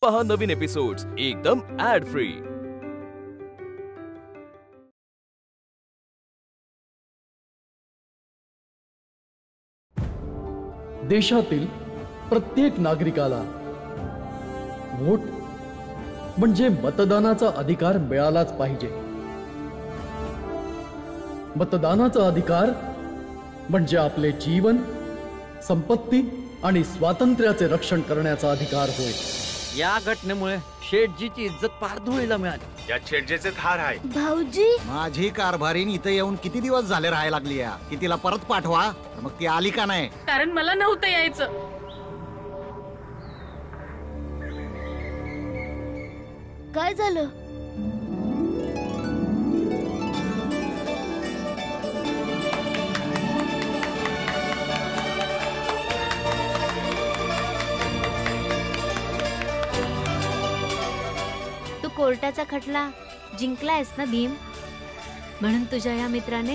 पहा नवीन एपिसोड्स एकदम add free. देशातील प्रत्येक नागरिकाला वोट म्हणजे मतदानाचा अधिकार मिळालाच पाहिजे। मतदानाचा अधिकार म्हणजे आपले जीवन, संपत्ती आणि स्वातंत्र्याचे रक्षण करण्याचा अधिकार होय। या घटनेमुळे शेठजीची इज्जत पार धुळीला मिळाली। या शेठजीचे थार आहे। भाऊजी, माझी कारभारीन इथे येऊन किती दिवस झाले राहायला लागली या, की तिला परत पाठवा। मग ती आली का नाही? कारण मला नव्हतं यायचं। काय झालं? तू कोर्टाचा खटला जिंकलायस ना भीम, म्हणून तुझ्या या मित्राने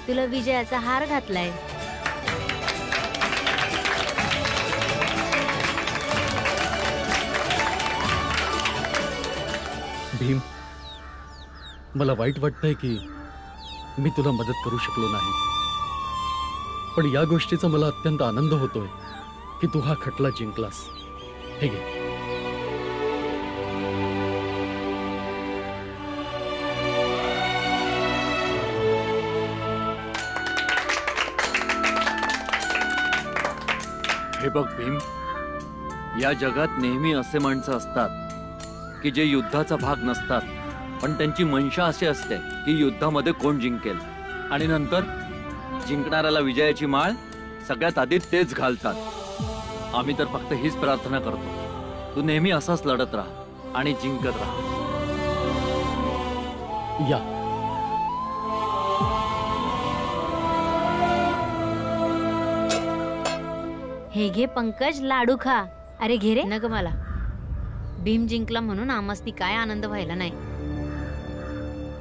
तुला विजयाचा हार घातलाय। भीम, मला वाईट वाटतंय की मी तुला मदत करू शकलो नाही, पण या गोष्टीचा मला अत्यंत आनंद होतोय की तू हा खटला जिंकलास। हे घे। हे बघ भीम, या जगात नेहमी असे माणसं असतात की जे युद्धाचा भाग नसतात, पण त्यांची मनशा अशी असते की युद्धामध्ये कोण जिंकेल, आणि नंतर जिंकणाऱ्याला विजयाची माळ सगळ्यात आधी तेच घालतात। आम्ही तर फक्त हीच प्रार्थना करतो, तू नेहमी असाच लढत राहा आणि जिंकत राहा। या हे घे पंकज, लाडू खा। अरे घे रे। नग मला, भीम जिंकला म्हणून आमस्ती काय आनंद व्हायला नाही।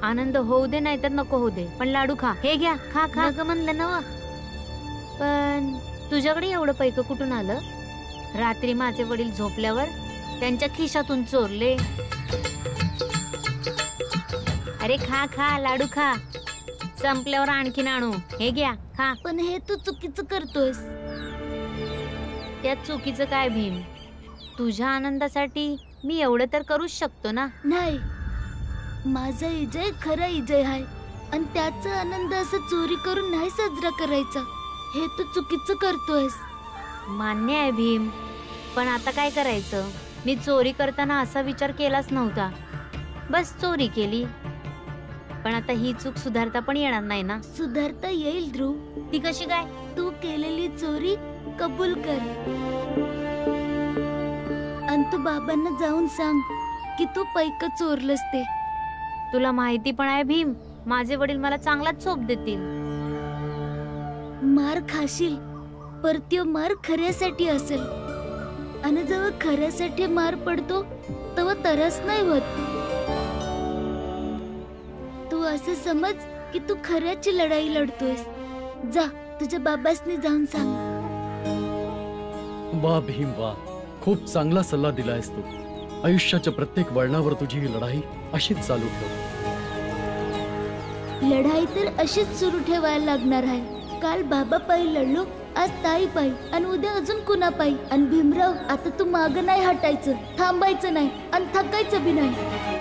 आनंद होऊ दे नाही तर नको होऊ दे, पण लाडू खा। हे घ्या, खा खा। नग म्हणलं ना, पण तुझ्याकडे एवढं पैक कुठून आलं? रात्री माझे वडील झोपल्यावर त्यांच्या खिशातून चोरले। अरे खा खा, लाडू खा, संपल्यावर आणखीन आणू। हे घ्या, खा। पण हे तू चुकीचं करतोयस। त्यात चुकीचं काय भीम? तुझ्या आनंदासाठी मी एवढं तर करूच शकतो ना। नाही, माझा इजय खरा इजय आहे, आणि त्याचा आनंद असं चोरी करून नाही साजरा करायचा। हे तू चुकीचं करतोयस। मान्य आहे भीम, पण आता काय करायचं? मी चोरी करताना असा विचार केलाच नव्हता, बस चोरी केली। पण आता ही चूक सुधारता पण येणार नाही ना? सुधारता येईल ध्रुव। ती कशी काय? तू केलेली चोरी कबूल कर, आणि तू बाबांना जाऊन सांग की तू पैक चोरलंस ते। तुला माहिती पण आहे भीम, माझे वडील मला चांगलाच चोप देतील। मार खाशील, पर त्यो मार खऱ्यासाठी असेल, आणि जेव्हा खऱ्यासाठी मार पडतो तेव्हा तरस नाही होत। तू असं समज की तू खऱ्याची लढाई लढतोयस। जा, तुझ्या बाबासनी जाऊन सांग। वा भीम वा, खूप चांगला सल्ला दिलायस तू। आयुष्याच्या प्रत्येक वळणावर तुझी ही लढाई अशीच चालू ठेव। लढाई तर अशीच सुरू ठेवायला लागणार आहे। काल बाबा पायी लढलो, आज ताई पायी, आणि उद्या अजून कुणा पायी। आणि भीमराव, आता तू मागं नाही हटायचं, थांबायचं नाही, आणि थकायचं बी नाही।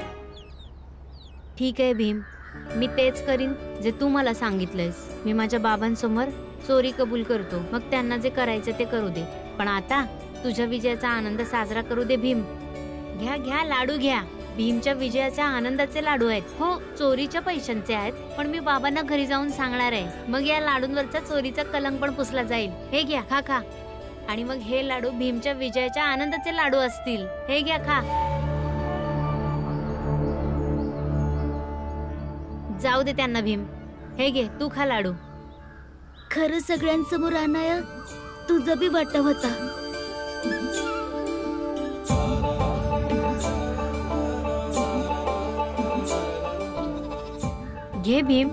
ठीक आहे भीम, मी तेच करीन जे तू मला सांगितलंयस। मी माझ्या बाबांसमोर चोरी कबूल करतो, मग त्यांना जे करायचं ते करू दे। पण आता तुझ्या विजयाचा आनंद साजरा करू दे भीम। घ्या घ्या, लाडू घ्या। भीमच्या विजयाच्या आनंदाचे लाडू आहेत। हो, चोरीच्या पैशांचे आहेत, पण मी बाबांना घरी जाऊन सांगणार आहे। मग या लाडूंवरचा चोरीचा कलंक पण पुसला जाईल। हे घ्या, खा खा। आणि मग हे लाडू भीमच्या विजयाच्या आनंदाचे लाडू असतील। हे घ्या, खा। जाऊ दे त्यांना भीम। हे घे, तू खा लाडू। खरं सगळ्यांसमोर आणाया तुझा बी वाटा होता। घे भीम।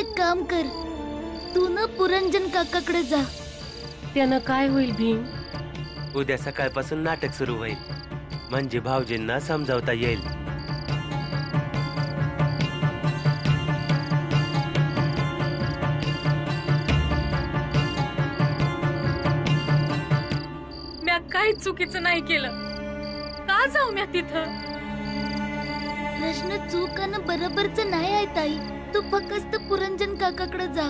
एक काम कर, तू ना पुरंजन काकाकडे जा. त्यानं काय होईल भीम? उद्या सकाळपासून नाटक सुरू होईल, म्हणजे भाऊजींना समजावता येईल. म्या काही चुकीचं नाही केलं, का जाऊ म्या तिथं? प्रश्न चूक आणि बरोबरच नाही आहे ताई. तू फक्त पुरंजन काकाकडे जा.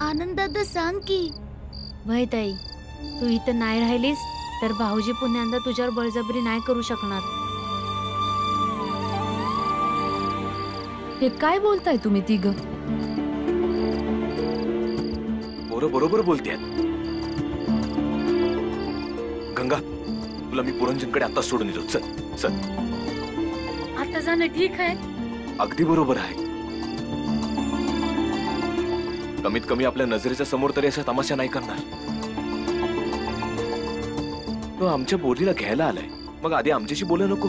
आनंदादा सांग की. वय ताई, तू इथं नाही राहिलीस तर भाऊजी पुन्हा तुझ्यावर बळजबरी नाही करू शकणार. हे काय बोलताय तुम्ही तिघ? पोरं बरोबर बोलतेत. गंगा, तुला मी पुरंजनकडे आता सोडून येतो. चल चल. आता जाणं ठीक आहे? अगदी बरोबर आहे. कमीत कमी आपल्या नजरेच्या समोर तरी अशा तमाशा नाही करणार. तो आमच्या बोलीला घ्यायला आलाय, मग आधी आमच्याशी बोला नको?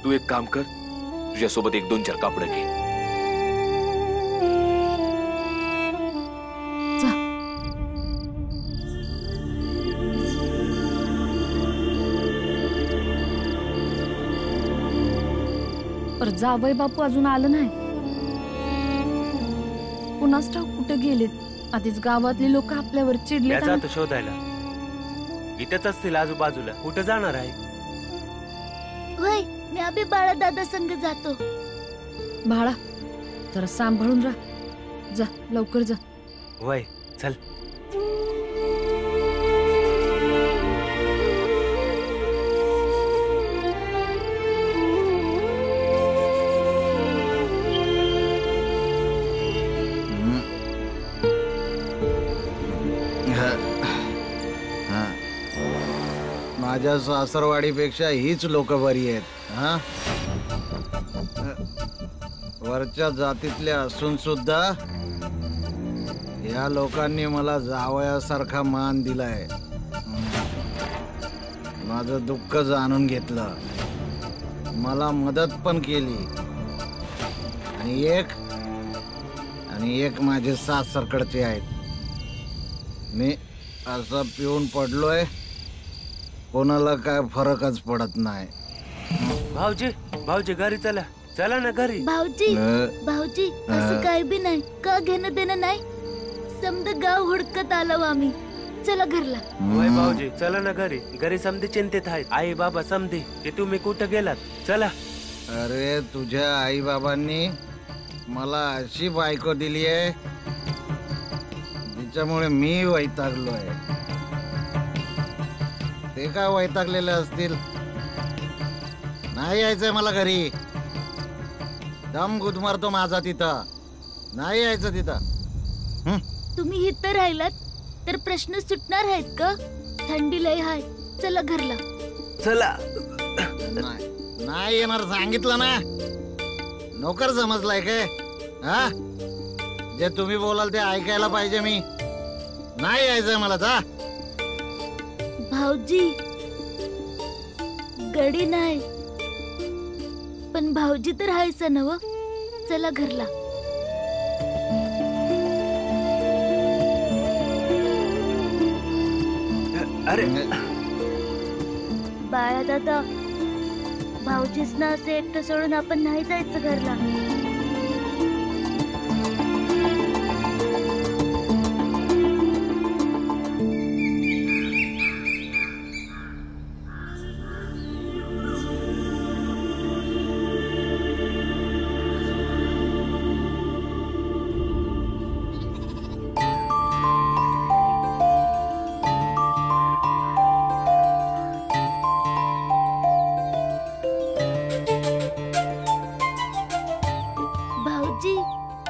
तू एक काम कर, तुझ्यासोबत 1-2-4 कापडं घे. पर जावई बापू अजून आलं नाही. कुणास ठाऊक कुठे गेलेत. आधीच गावातली लोक आपल्यावर चिडले. जातो शोधायला. इथेच असतील आजूबाजूला. कुठं जाणार आहे? वय, मी अभि बाळा दादा संग जातो. बाळा, जरा सांभाळून राहा. जा, लवकर जा. वय, चल. माझ्या सासरवाडीपेक्षा हीच लोक बरी आहेत. हा, वरच्या जातीतल्या असून सुद्धा या लोकांनी मला जावयासारखा मान दिलाय. माझं दुःख जाणून घेतलं, मला मदत पण केली. आणि एक माझे सासरकडचे आहेत. मी असं पिऊन पडलोय, कोणाला काय फरकच पडत नाही. भाऊजी, भाऊजी घरी चला. चला ना घरी. भाऊजी, भाऊजी असं काही बी नाही. का घेणं देणं नाही? समद गाव हुडकत आलो आम्ही. चला घरला. वय भाऊजी, चला ना घरी. घरी समधी चिंतित आहेत. आई बाबा समधी की तुम्ही कुठं गेलात. चला. अरे, तुझ्या आई बाबांनी मला अशी बायको दिली आहे जिच्यामुळे मी वैतागलोय. ते काय वैतागलेले असतील? नाही यायचंय मला घरी. दम गुदमरतो माझा तिथं. नाही यायचं तिथं. तुम्ही इथं राहिलात तर प्रश्न सुटणार आहेत का? थंडी लय हाय. चला घरला. चला. नाही येणार सांगितलं ना. नोकर समजलाय काय? हा, जे तुम्ही बोलाल ते ऐकायला पाहिजे मी. नाही यायचंय मला. जा. भाऊजी, गडी नाही पण भाऊजी तर हायचं नव. चला घरला. अरे बाळा दादा, भाऊजीच ना असं एकटं सोडून आपण नाही जायचं घरला.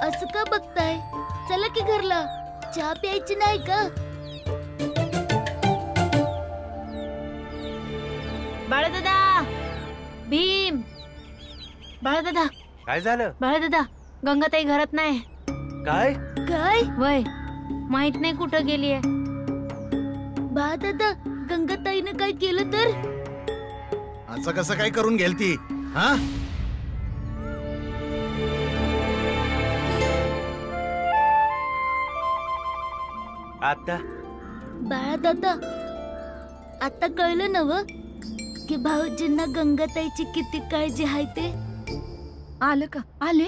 असं का बघताय? चला की घरला. चहा प्यायची नाही का? बाळदादा, भीम, बाळदादा. काय झालं? बाळदादा, गंगाताई घरात नाही. काय? काय? वय, माहित नाही कुठं गेलीये. बाळदादा, गंगाताईने काय केलं तर? असं कसं काय करून घेल ती? हा आता बाळा दादा, आता कळलं नव की भाऊजींना गंगाताईची किती काळजी आहे ते? आलं का? आले?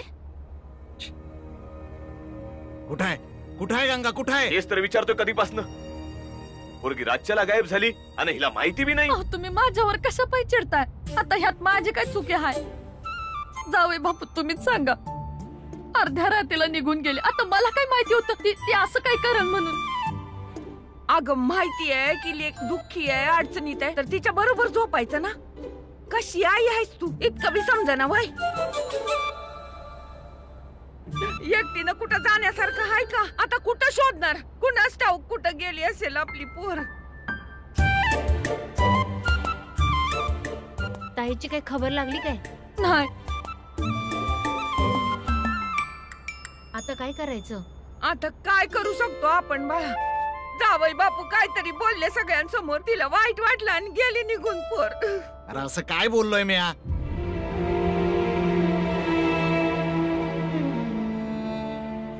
कुठं आहे गंगा? कुठं आहे? हेच तर विचारतोय कधीपासनं. पोरगी राज्याला गायब झाली आणि हिला माहिती बी नाही. अहो, तुम्ही माझ्यावर कशा पाय चिडताय? आता ह्यात माझी काय चुकी आहे? जावई बापू तुम्हीच सांगा. अर्ध्या रात्रीला निघून गेले. आता मला काय माहिती होतं ती असं काय करेल म्हणून? अगं माहिती आहे की लेक दुःखी आहे, अडचणीत आहे, तर तिच्या बरोबर झोपायचं ना. कशी आई आहेस तू? इतकं बी समजा वय. एकटीनं कुठं जाण्यासारखं आहे का? आता कुठं शोधणार? कुणास ठाऊक कुठं गेली असेल आपली पोर. ताईची काही खबर लागली काय? नाही. आता काय करायचं? आता काय करू शकतो आपण बाळा? जावई बापू काहीतरी बोलले सगळ्यांसमोर, तिला वाईट वाटलं आणि गेली निघून पोर. अरे असं काय बोललोय मी?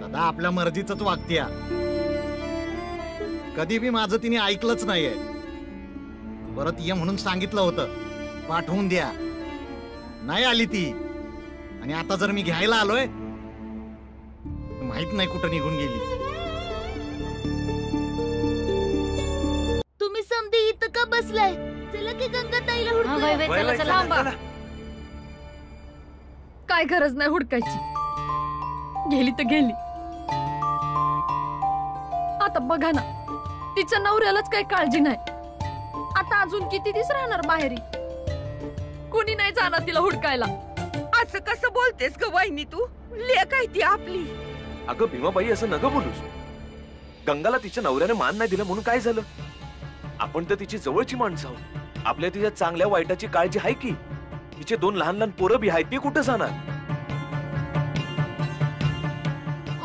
सदा आपल्या मर्जीच वागतीय. कधी बी माझं तिने ऐकलंच नाहीये. परत ये म्हणून सांगितलं होतं, पाठवून द्या, नाही आली ती. आणि आता जर मी घ्यायला आलोय, माहित नाही कुठं निघून गेली. तुम्ही समधी इथं का बसलाय? चला की गंगाताईला हा, हुडकूया. वय, वय, चला, चला. चला. काय गरज नाही हुडकायची. गेली तर गेली. आता बघा ना, तिच्या नवऱ्यालाच काही काळजी नाही. आता अजून किती दिवस राहणार माहेरी? कोणी नाही जाणार तिला हुडकायला. असं कसं बोलतेस ग वहिनी तू? लेक आहे ती आपली. अगं भीमाबाई, असं नका बोलूस. गंगाला तिच्या नवऱ्याने मान नाही दिलं म्हणून काय झालं? आपण तर तिची जवळची माणसं आहोत. आपल्या तिच्या चांगल्या वाईटाची काळजी आहे की. तिचे 2 लहान लहान पोरं बी आहेत, ती कुठं जाणार?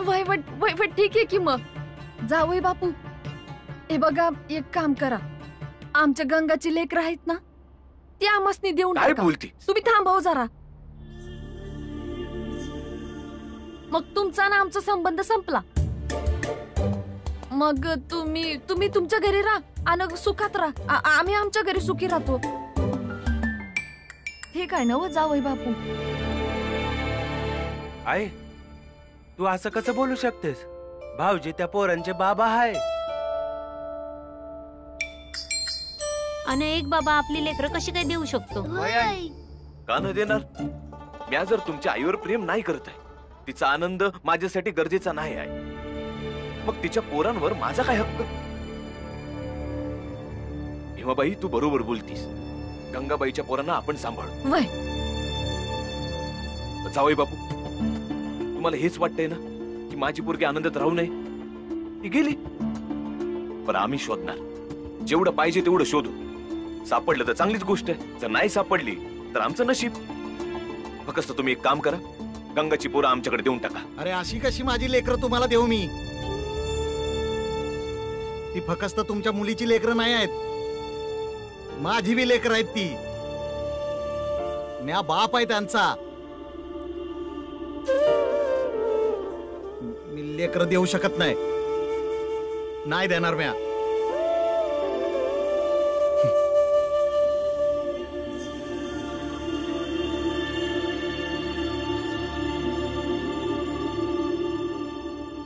वैवट ठीक आहे की मग. जावई बापू, हे बघा, एक काम करा. आमच्या गंगाची लेकरं आहेत ना, ती आमासनी देऊन काय टाका. बोलती? तुम्ही थांबव जरा. मग तुमचा ना आमचा संबंध संपला. मग तुम्ही तुमच्या घरी राहा आणि सुखात राहा. आम्ही आमच्या घरी सुखी राहतो. हे काय नव जावई बापू? आई, तू असं कसं बोलू शकतेस? भाऊजी त्या पोरांचे बाबा आहे. आणि एक बाबा आपली लेकरं कशी काय देऊ शकतो? होय. का न देणार? म्या जर तुमच्या आईवर प्रेम नाही करत आहे, तिचा आनंद माझ्यासाठी गरजेचा नाही आहे, मग तिच्या पोरांवर माझा काय हक्क? भीमाबाई, तू बरोबर बोलतीस. गंगाबाईच्या पोरांना आपण सांभाळू. वय, जावई बापू, तुम्हाला हेच वाटतंय ना की माझी पोरगी आनंदात राहू नये? ती गेली, पण आम्ही शोधणार. जेवढं पाहिजे तेवढं शोधू. सापडलं तर चांगलीच गोष्ट आहे, जर नाही सापडली तर आमचं नशीब. फक्त तुम्ही एक काम करा, गंगाची पोरं आमच्याकडे देऊन टाका. अरे अशी कशी माझी लेकरं तुम्हाला देऊ मी? ती फक्त तुमच्या मुलीची लेकरं नाही आहेत, माझी बी लेकरं आहेत. ती म्या बाप आहे त्यांचा. मी लेकरं देऊ शकत नाही. नाही देणार म्या.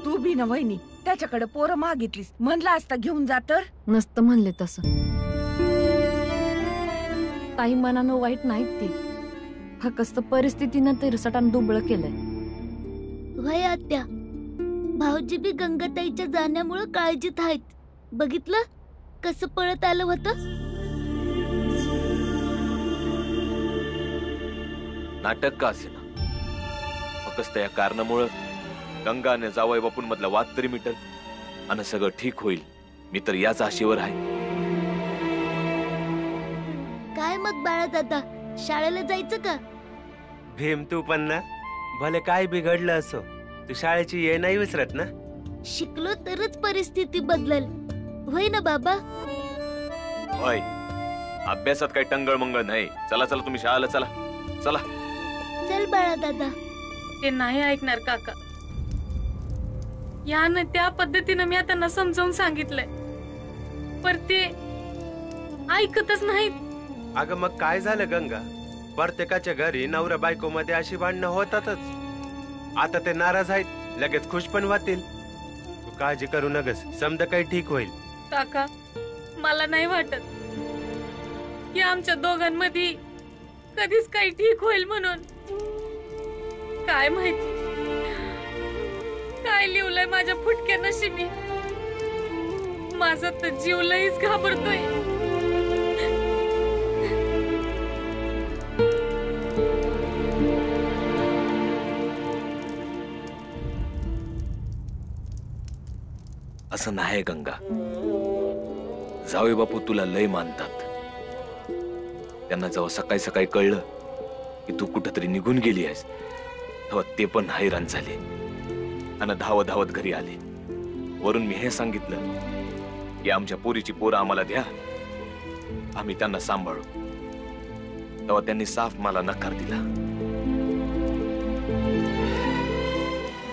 तू बी ना वहिनी त्याच्याकडे पोरं मागितलीस, म्हणला असता घेऊन जा तर. नसतं म्हणले तसं. ताई मनानं वाईट नाहीत ती, फक्त परिस्थितीनं ते रिसटान दुबळ केलंय. वय आत्या, भाऊजी बी गंगाताईच्या जाण्यामुळे काळजीत आहेत. बघितलं कसं पळत आलं होतं? नाटक का असे ना, फक्त या कारणामुळं गंगा आणि जावई बापून मधला वाद तरी मिटल आणि सगळं ठीक होईल. मी तर याच आशेवर आहे. काय मग बाळा दादा, शाळेला जायचं का? भीम, तू पण ना, भले काय बिघडलं असो, तू शाळेची ये नाही विसरत ना? शिकलो तरच परिस्थिती बदलल. होय ना बाबा? होय, अभ्यासात काही टंगळ मंगळ नाही. चला चला तुम्ही शाळेला चला. चला. चल बाळा दादा. ते नाही ऐकणार काका. यानं त्या पद्धतीनं मी त्यांना समजावून सांगितलंय, पर ते ऐकतच नाहीत. अगं मग काय झालं गंगा? प्रत्येकाच्या घरी नवरा बायको मध्ये अशी भांडणं होतातच. आता ते नाराज आहेत, लगेच खुश पण होतील. तू काळजी करू नकस, समजा काही ठीक होईल. काका, मला नाही वाटत की आमच्या दोघांमध्ये कधीच काही ठीक होईल म्हणून. काय माहिती काय लिवलंय माझ्या फुटक्या नशिबी. माझा तर जीव लईच घाबरतोय. असं नाही गंगा. जावई बापू तुला लय मानतात. त्यांना जेव्हा सकाळी सकाळी कळलं की तू कुठंतरी निघून गेली आहेस, तेव्हा ते पण हैराण झाले आणि धावत धावत घरी आले. वरून मी हे सांगितलं की आमच्या पोरीची पोरं आम्हाला द्या, आम्ही त्यांना सांभाळू. तेव्हा त्यांनी साफ मला नकार दिला.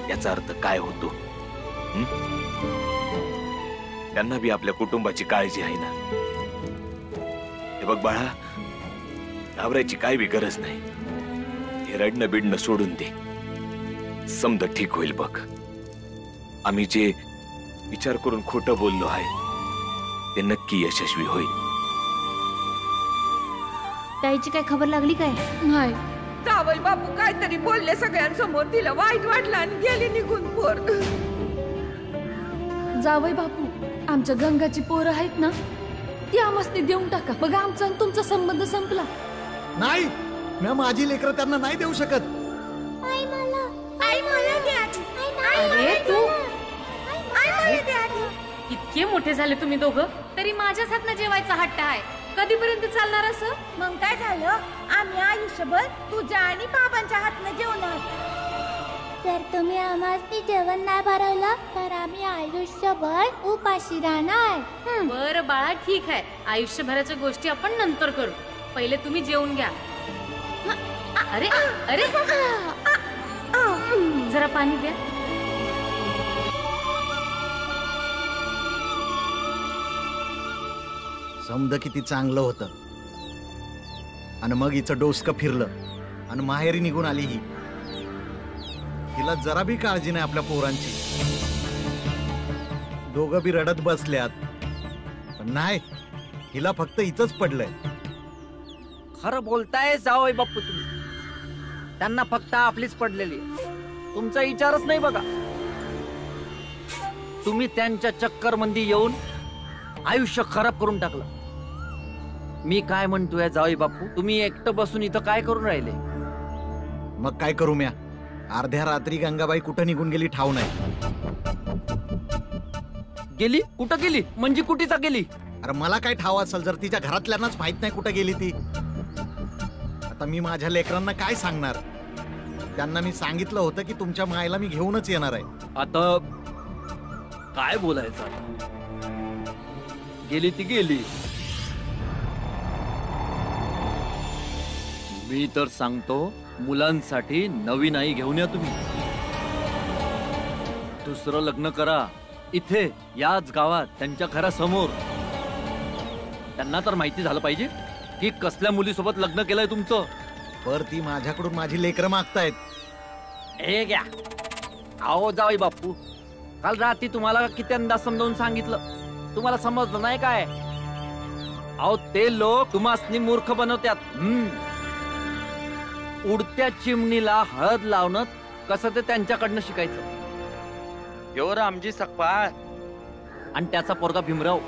याचा अर्थ काय होतो? त्यांना बी आपल्या कुटुंबाची काळजी आहे ना. हे बघ बाळा, घाबरायची काय बी गरज नाही. हे रडणं बिडणं सोडून दे. समजा ठीक होईल बघ. आम्ही जे विचार करून खोटं बोललो आहे ते नक्की यशस्वी होईल. ताईची काय खबर लागली काय? नाही. जावई बापू काहीतरी बोलले सगळ्यांसमोर, तिला वाईट वाटलं आणि गेली निघून पोर. जावई बापू, आमच्या गंगाची पोरं आहेत ना, ती आमसनी देऊन टाका. बघा आमचा आणि तुमचा संबंध संपला. नाही, मी माझी लेकरं त्यांना नाही देऊ शकत. अरे तू, इतके मोठे झाले तुम्ही दोघं, तरी माझ्याच हातनं जेवायचा हट्ट आहे. कधीपर्यंत चालणार असं? मग काय झालं, आम्ही आयुष्यभर तुझ्या आणि बाबांच्या हातनं जेवणार. जर तुम्ही आम्हाला जेवण नाही भरवलं तर आम्ही आयुष्यभर उपाशी राहणार. बरं बाळा, ठीक आहे. आयुष्यभराच्या गोष्टी आपण नंतर करू. पहिले तुम्ही जेवून घ्या. अरे अरे, जरा पाणी द्या. समद किती चांगलं होतं आणि मग हिचं डोसकं फिरलं आणि माहेरी निघून आली ही. हिला जरा बी काळजी नाही आपल्या पोरांची. दोघं बी रडत बसल्यात, पण नाही, हिला फक्त हिचंच पडलंय. खरं बोलताय जावई बापू तुम्ही. त्यांना फक्त आपलीच पडलेली, तुमचा विचारच नाही. बघा, तुम्ही त्यांच्या चक्कर मंदी येऊन आयुष्य खराब करून टाकलं. मी काय म्हणतोय जावई बापू, तुम्ही एकटं बसून इथं काय करून राहिले? मग काय करू म्या? अर्ध्या रात्री गंगाबाई कुठं निघून गेली ठाव नाही. गेली? कुठं गेली? म्हणजे कुठीचा गेली? अरे मला काय ठाव असेल, जर तिच्या घरातल्यांनाच माहित नाही कुठं गेली ती. आता मी माझ्या लेकरांना काय सांगणार? त्यांना मी सांगितलं होतं की तुमच्या मायला मी घेऊनच येणार आहे. आता काय बोलायचं? गेली ती गेली. मी तर सांगतो, मुलांसाठी नवीन आई घेऊन या तुम्ही. दुसरं लग्न करा इथे, याच गावात, त्यांच्या घरासमोर. त्यांना तर माहिती झालं पाहिजे की कसल्या मुलीसोबत लग्न केलंय तुमचं. पर ती माझ्याकडून माझी लेकरं मागतायत. हे घ्या. आओ जावई बापू, काल रात्री तुम्हाला कित्यांदा समजावून सांगितलं, तुम्हाला समजलं नाही काय? अहो ते लोक तुम्हासनी मूर्ख बनवतात. उडत्या चिमणीला हळद लावणं कसं ते त्यांच्याकडनं शिकायचं. एवढं आमची सकपाळ आणि त्याचा पोरगा भीमराव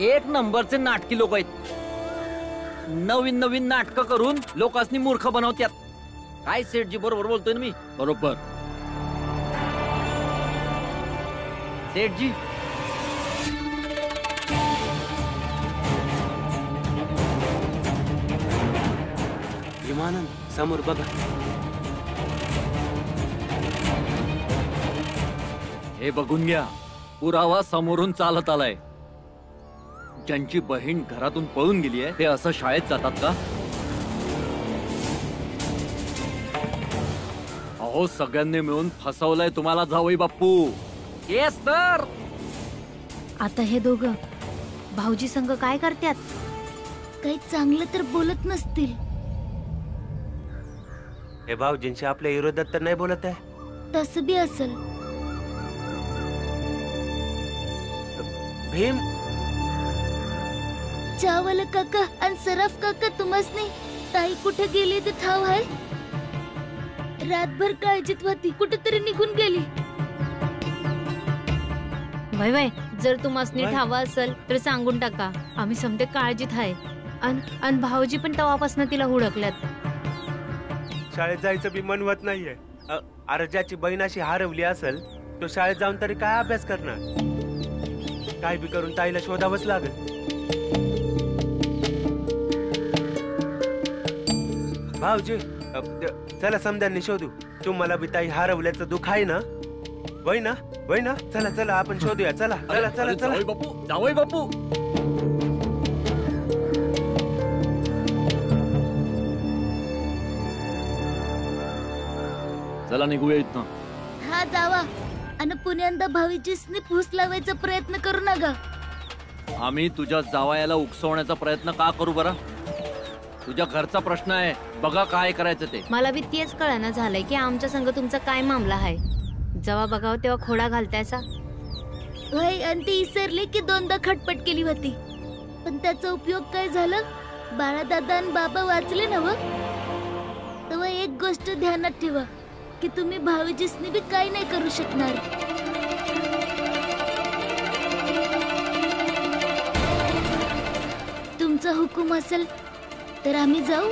एक नंबरचे नाटकी लोक आहेत. नवीन नवीन नाटकं करून लोकांनी मूर्ख बनवतात. काय सेठजी बरोबर बोलतोय ना मी? बरोबर सेठजी. विमानन समोर बघा. हे बघून घ्या, पुरावा समोरून चालत आलाय. ज्यांची बहीण घरातून पळून गेली आहे ते असं शाळेत जातात का? अहो सगळ्यांनी मिळून फसवलंय तुम्हाला जावई बापू. येस तर. आता हे दोघं भाऊजी संग काय करतात? काही चांगलं तर बोलत नसतील. हे भाऊजींशी आपल्या विरोधात तर नाही बोलत आहे. तसं बी असल. भीम, चावल काका आणि सराफ काका तुम्हासनी ताई कुठे गेली ते ठाव आहे? रातभर काळजीत होती, कुठेतरी निघून गेली. वय वय, जर तुम्हाला वय. ठावा असेल तर सांगून टाका. आम्ही समते काळजीत आहे. अन भाऊजी पण तेव्हापासून तिला हुडकल्यात. शाळेत जायचं बी मनवत नाहीये. अरे ज्याची बहीण अशी हरवली असेल तो शाळेत जाऊन तरी काय अभ्यास करणार? काय बी करून ताईला शोधावंच लागेल. भाऊजी, चला समद्यांनी शोधू. तुम्हाला बी ताई हरवल्याचं दुःख आहे ना? वय ना, वय ना. चला चला आपण शोधूया. चला चला चला चला. जावई बापू, जावई बापू. चला निघूया इथनं. हा जावा आणि पुण्यांदा भावीजीसनी फूस लावायचा प्रयत्न करू नका. आम्ही तुझ्या जावयाला उकसवण्याचा प्रयत्न का करू बरं? तुझ्या घरचा प्रश्न आहे, बघा काय करायचं ते. मला बी तेच कळना झालंय की आमच्या संग तुमचा काय मामला आहे. जेव्हा बघावं तेव्हा खोडा घालतायसा. वय आणि ती इसरली की दोनदा खटपट केली होती, पण त्याचा उपयोग काय झाला? बाळा दादा आणि बाबा वाचले ना. तेव्हा एक गोष्ट ध्यानात ठेवा की तुम्ही भावीजीसनी बी काही नाही करू शकणार. तुमचा हुकूम असेल तर आम्ही जाऊ.